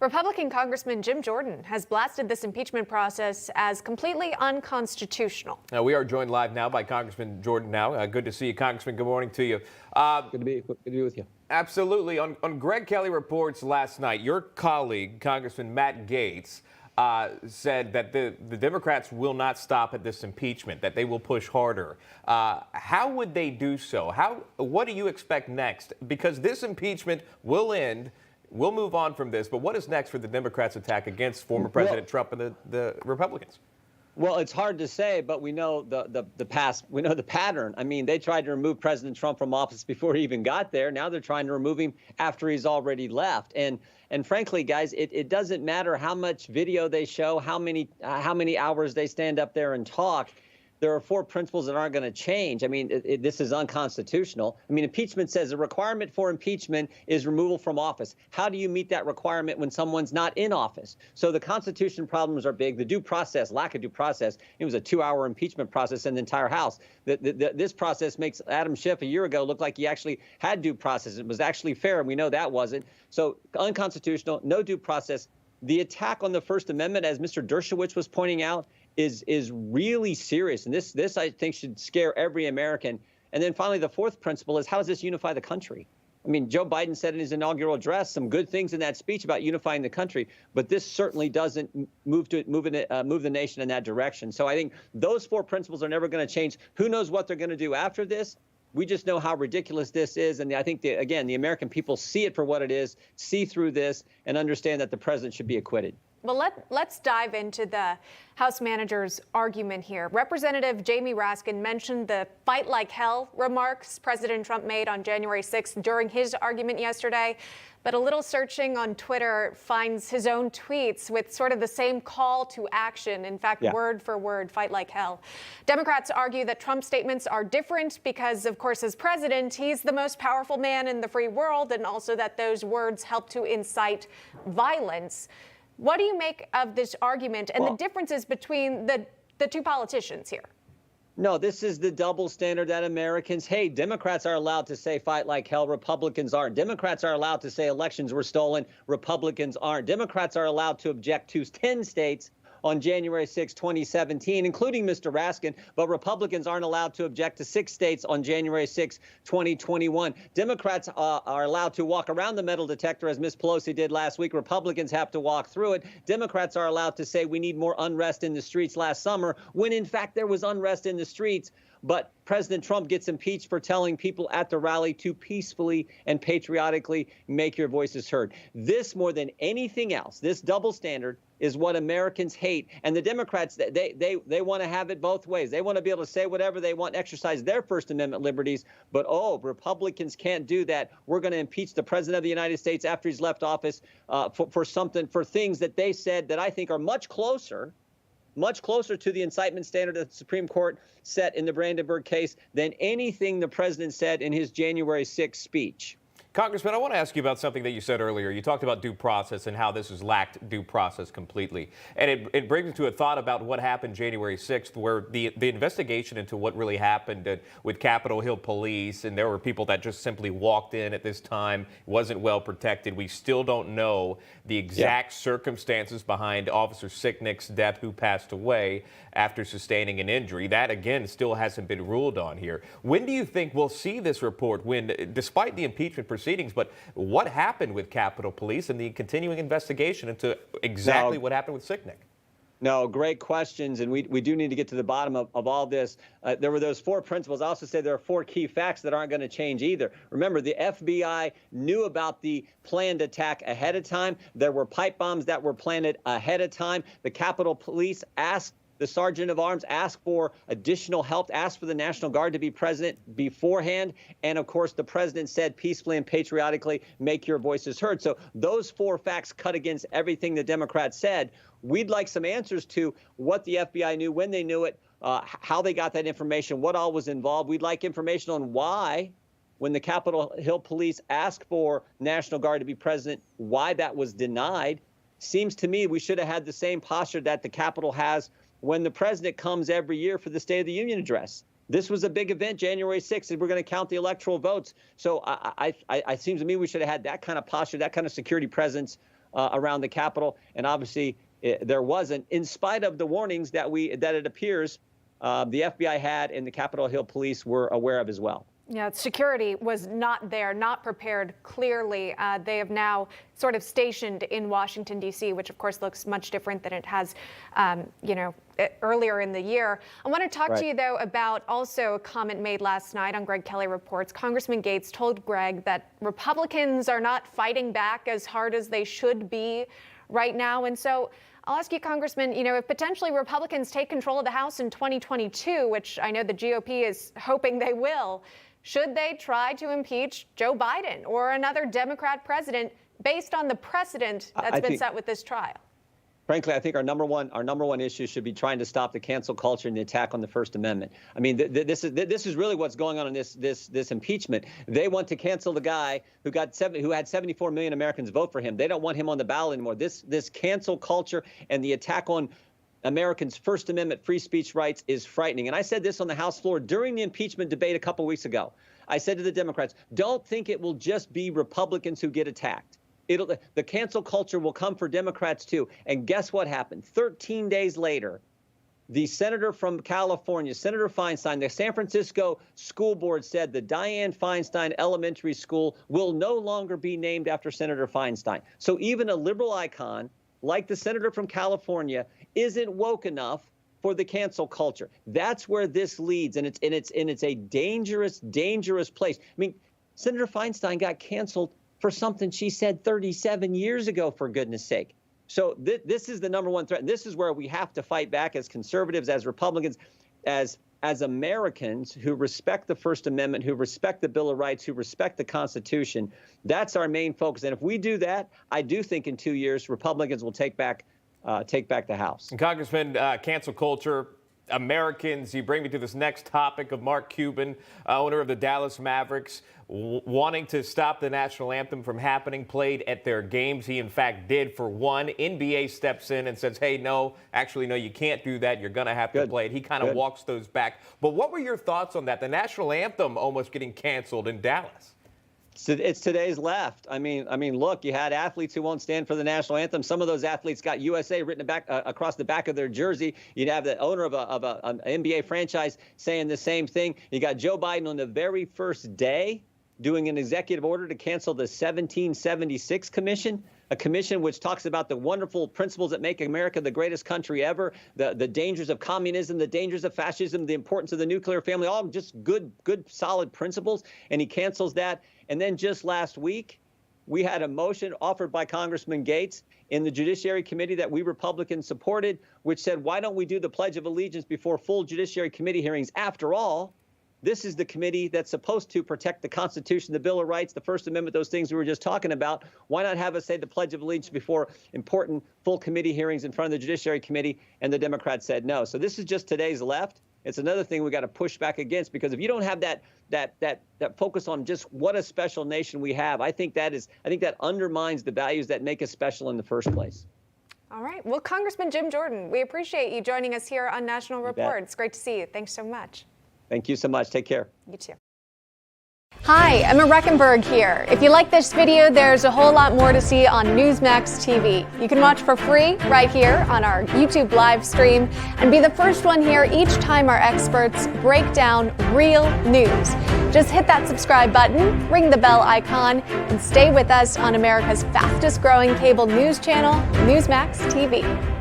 Republican Congressman Jim Jordan has blasted this impeachment process as completely unconstitutional. Now, we are joined live now by Congressman Jordan now. Good to see you, Congressman. Good morning to you. Good to be with you. Absolutely. On Greg Kelly Reports last night, your colleague, Congressman Matt Gaetz, said that the Democrats will not stop at this impeachment, that they will push harder. How would they do so? What do you expect next? Because this impeachment will end. We'll move on from this, but what is next for the Democrats' attack against former President Trump and the Republicans? Well, it's hard to say, but we know the past. We know the pattern. I mean, they tried to remove President Trump from office before he even got there. Now they're trying to remove him after he's already left. And frankly, guys, it doesn't matter how much video they show, how many hours they stand up there and talk. There are four principles that aren't going to change. I mean, this is unconstitutional. I mean, impeachment says the requirement for impeachment is removal from office. How do you meet that requirement when someone's not in office? So the Constitution problems are big. The due process, lack of due process, it was a 2-hour impeachment process in the entire House. This process makes Adam Schiff a year ago look like he actually had due process. It was actually fair, and we know that wasn't. So unconstitutional, no due process. The attack on the First Amendment, as Mr. Dershowitz was pointing out, is really serious. And this, I think, should scare every American. And then finally, the fourth principle is, how does this unify the country? I mean, Joe Biden said in his inaugural address some good things in that speech about unifying the country, but this certainly doesn't move the nation in that direction. So I think those four principles are never going to change. Who knows what they're going to do after this? We just know how ridiculous this is. And I think, again, the American people see it for what it is, see through this, and understand that the president should be acquitted. Well, let's dive into the House manager's argument here. Representative Jamie Raskin mentioned the fight like hell remarks President Trump made on January 6th during his argument yesterday. But a little searching on Twitter finds his own tweets with sort of the same call to action. In fact, word for word, fight like hell. Democrats argue that Trump's statements are different because, of course, as president, he's the most powerful man in the free world, and also that those words help to incite violence. What do you make of this argument and the differences between the two politicians here? No, this is the double standard that Americans hate. Democrats are allowed to say fight like hell. Republicans aren't. Democrats are allowed to say elections were stolen. Republicans aren't. Democrats are allowed to object to 10 states on January 6, 2017, including Mr. Raskin, but Republicans aren't allowed to object to 6 states on January 6, 2021. Democrats are allowed to walk around the metal detector, as Ms. Pelosi did last week. Republicans have to walk through it. Democrats are allowed to say we need more unrest in the streets last summer, when in fact there was unrest in the streets. But President Trump gets impeached for telling people at the rally to peacefully and patriotically make your voices heard. This, more than anything else, this double standard is what Americans hate. And the Democrats, they want to have it both ways. They want to be able to say whatever they want, exercise their First Amendment liberties. But, Republicans can't do that. We're going to impeach the president of the United States after he's left office for things that they said that I think are much closer to the incitement standard that the Supreme Court set in the Brandenburg case than anything the president said in his January 6th speech. Congressman, I want to ask you about something that you said earlier. You talked about due process and how this has lacked due process completely. And it brings me to a thought about what happened January 6th, where the investigation into what really happened with Capitol Hill police, and there were people that just simply walked in at this time, wasn't well protected. We still don't know the exact circumstances behind Officer Sicknick's death, who passed away after sustaining an injury. That, again, still hasn't been ruled on here. When do you think we'll see this report, despite the impeachment proceedings, but what happened with Capitol Police and the continuing investigation into exactly what happened with Sicknick? No, great questions, and we do need to get to the bottom of all this. There were those four principles. I also say there are 4 key facts that aren't going to change either. Remember, the FBI knew about the planned attack ahead of time. There were pipe bombs that were planted ahead of time. The Capitol Police asked the Sergeant of Arms, asked for additional help, asked for the National Guard to be present beforehand. And of course, the president said peacefully and patriotically, make your voices heard. So those 4 facts cut against everything the Democrats said. We'd like some answers to what the FBI knew, when they knew it, how they got that information, what all was involved. We'd like information on why, when the Capitol Hill police asked for National Guard to be present, why that was denied. Seems to me we should have had the same posture that the Capitol has when the president comes every year for the State of the Union address. This was a big event, January 6th, and we're going to count the electoral votes. So it seems to me we should have had that kind of posture, that kind of security presence around the Capitol, and obviously there wasn't, in spite of the warnings that it appears the FBI had and the Capitol Hill police were aware of as well. Yeah, security was not there, not prepared, clearly. They have now sort of stationed in Washington, D.C., which, of course, looks much different than it has, earlier in the year. I want to talk to you, though, about also a comment made last night on Greg Kelly Reports. Congressman Gates told Greg that Republicans are not fighting back as hard as they should be right now. And so I'll ask you, Congressman, if potentially Republicans take control of the House in 2022, which I know the GOP is hoping they will, should they try to impeach Joe Biden or another Democrat president based on the precedent that's been set with this trial? Frankly, I think our number one issue should be trying to stop the cancel culture and the attack on the First Amendment. I mean, this is really what's going on in this impeachment. They want to cancel the guy who had 74 million Americans vote for him. They don't want him on the ballot anymore. This cancel culture and the attack on Americans' First Amendment free speech rights is frightening. And I said this on the House floor during the impeachment debate a couple weeks ago. I said to the Democrats, don't think it will just be Republicans who get attacked. The cancel culture will come for Democrats, too. And guess what happened? 13 days later, the senator from California, Senator Feinstein, the San Francisco School Board said the Dianne Feinstein Elementary School will no longer be named after Senator Feinstein. So even a liberal icon like the senator from California isn't woke enough for the cancel culture. That's where this leads, and it's a dangerous, dangerous place. I mean, Senator Feinstein got canceled for something she said 37 years ago, for goodness sake. So this is the number one threat. And this is where we have to fight back as conservatives, as Republicans, as Americans who respect the First Amendment, who respect the Bill of Rights, who respect the Constitution. That's our main focus. And if we do that, I do think in 2 years, Republicans will take back the House. Congressman, cancel culture, Americans, you bring me to this next topic of Mark Cuban, owner of the Dallas Mavericks, wanting to stop the national anthem from happening, played at their games. He, in fact, did for one. NBA steps in and says, hey, no, you can't do that. You're going to have to play it. He kind of walks those back. But what were your thoughts on that? The national anthem almost getting canceled in Dallas. So it's today's left. I mean, look, you had athletes who won't stand for the national anthem. Some of those athletes got USA written across the back of their jersey. You'd have the owner of an NBA franchise saying the same thing. You got Joe Biden on the very first day doing an executive order to cancel the 1776 commission, a commission which talks about the wonderful principles that make America the greatest country ever, the dangers of communism, the dangers of fascism, the importance of the nuclear family, all just good, solid principles. And he cancels that. And then just last week, we had a motion offered by Congressman Gates in the Judiciary Committee that we Republicans supported, which said, why don't we do the Pledge of Allegiance before full Judiciary Committee hearings? After all, this is the committee that's supposed to protect the Constitution, the Bill of Rights, the First Amendment, those things we were just talking about. Why not have us say the Pledge of Allegiance before important full committee hearings in front of the Judiciary Committee? And the Democrats said no. So this is just today's left. It's another thing we got to push back against, because if you don't have that focus on just what a special nation we have, I think that undermines the values that make us special in the first place. All right. Well, Congressman Jim Jordan, we appreciate you joining us here on National Report. It's great to see you. Thanks so much. Thank you so much. Take care. You too. Hi, Emma Reckenberg here. If you like this video, there's a whole lot more to see on Newsmax TV. You can watch for free right here on our YouTube live stream and be the first one here each time our experts break down real news. Just hit that subscribe button, ring the bell icon, and stay with us on America's fastest growing cable news channel, Newsmax TV.